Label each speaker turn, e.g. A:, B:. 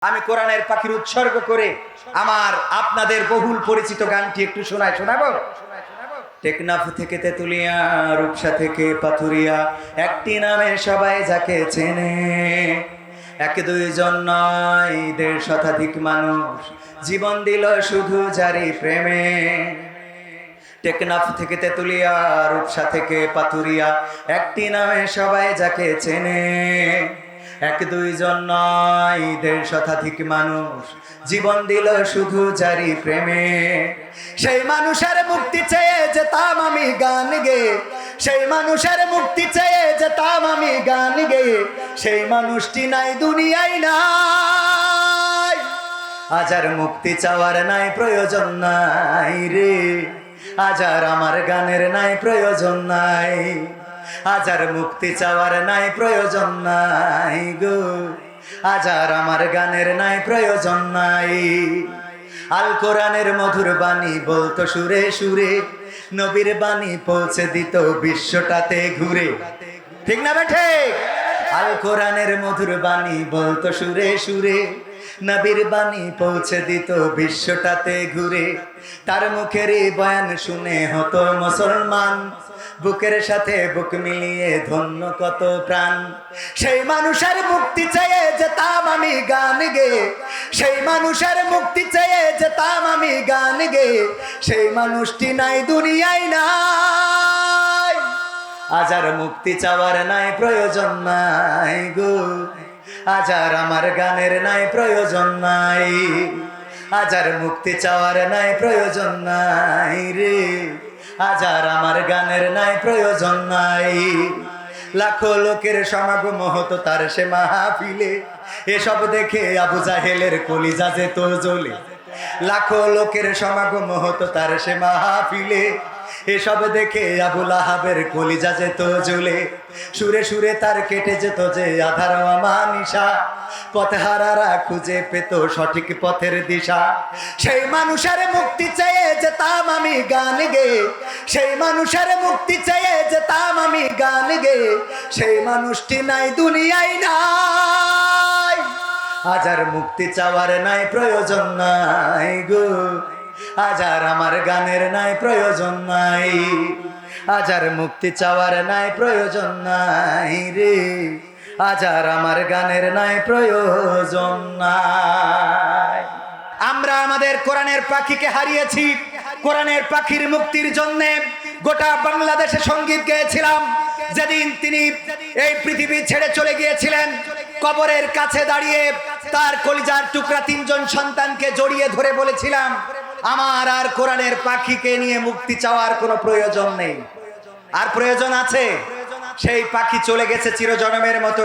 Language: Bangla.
A: আমি কোরআনের পাখির উৎসর্গ করে আমার আপনাদের বহুল পরিচিত গানটি একটু শোনাবো। টেকনাফ থেকে তেতুলিয়া, রূপসা থেকে পাথুরিয়া, একটি নামে সবাই যাকে চেনে। এক দুইজন নয়, ১৫০ শতাধিক মানুষ জীবন দিল শুধু জারি প্রেমে। টেকনাফ থেকে তেতুলিয়া, রূপসা থেকে পাথুরিয়া, একটি নামে সবাই যাকে চেনে। এক দুইজন নয়, ১৫০ শতাধিক মানুষ জীবন দিল শুধু জারি প্রেমে। সেই মানুষের মুক্তি চেয়ে যেতাম আমি গান গেয়ে, সেই মানুষের মুক্তি চেয়ে যেতাম আমি গান গেয়ে। সেই মানুষটি নাই দুনিয়ায় নাই, আজ আর মুক্তি চাওয়ার নাই প্রয়োজন নাই রে। আজ আর আমার গানের নাই প্রয়োজন নাই, আজ আর মুক্তি চাওয়ার নাই প্রয়োজন নাই গো। আজ আর আমার গানের নাই প্রয়োজন নাই। আল কোরআনের মধুর বাণী বলতো সুরে সুরে, নবীর বাণী পৌঁছে দিত বিশ্বটাতে ঘুরে। ঠিক না বেঠে? আল কোরআনের মধুর বাণী বলতো সুরে সুরে, নবীর বাণী পৌঁছে দিত বিশ্বটাতে ঘুরে। তার মুখের বয়ান শুনে হতো মুসলমান, বুকের সাথে বুক মিলিয়ে ধন্য কত প্রাণ। সেই মানুষের মুক্তি চেয়ে যেতাম আমি গান গেয়ে, সেই মানুষের মুক্তি চেয়ে যেতাম আমি গান গেয়ে। সেই মানুষটি নাই দুনিয়ায় নাই, আজ আর মুক্তি চাওয়ার নাই প্রয়োজন নাই গো। আজ আর আমার গানের নাই প্রয়োজন নাই, আজ আর মুক্তি চাওয়ার নাই প্রয়োজন নাই রে। আজ আর আমার গানের নাই প্রয়োজন নাই। লাখো লোকের সমাগম হতো তার সে মাহফিলে, এসব দেখে আবু জাহেলের কলিজা যেত জ্বলে। লাখো লোকের সমাগম হতো তার সে মাহফিলে, এসব দেখে আবু লাহাবের কলিজা যেত জ্বলে। সুরে সুরে তার কেটে যেত যে আধার আমানিশা, পথহারারা খুঁজে পেত সঠিক পথের দিশা। সেই মানুষের মুক্তি চেয়ে যেতাম আমি গান গেয়ে, সেই মানুষের মুক্তি চেয়ে যেতাম আমি গান গেয়ে। সেই মানুষটি নাই দুনিয়ায় নাই, আজ আর মুক্তি চাওয়ার নাই প্রয়োজন নাই গো। আজ আর আমার গানের নাই প্রয়োজন নাই, আজ আর মুক্তি চাওয়ার নাই প্রয়োজন নাই রে। আজ আর আমার গানের নাই প্রয়োজন নাই। আমরা আমাদের কোরআনের পাখিকে হারিয়েছি। কোরআনের পাখির মুক্তির জন্য গোটা বাংলাদেশে সঙ্গীত গেয়েছিলাম। যেদিন তিনি এই পৃথিবী ছেড়ে চলে গিয়েছিলেন, কবরের কাছে দাঁড়িয়ে তার কলিজার টুকরা ৩ জন সন্তানকে জড়িয়ে ধরে বলেছিলাম, আমার আর কোরআনের পাখিকে নিয়ে মুক্তি চাওয়ার কোনো প্রয়োজন নেই। আর প্রয়োজন আছে? সেই পাখি চলে গেছে চিরজনমের মতো।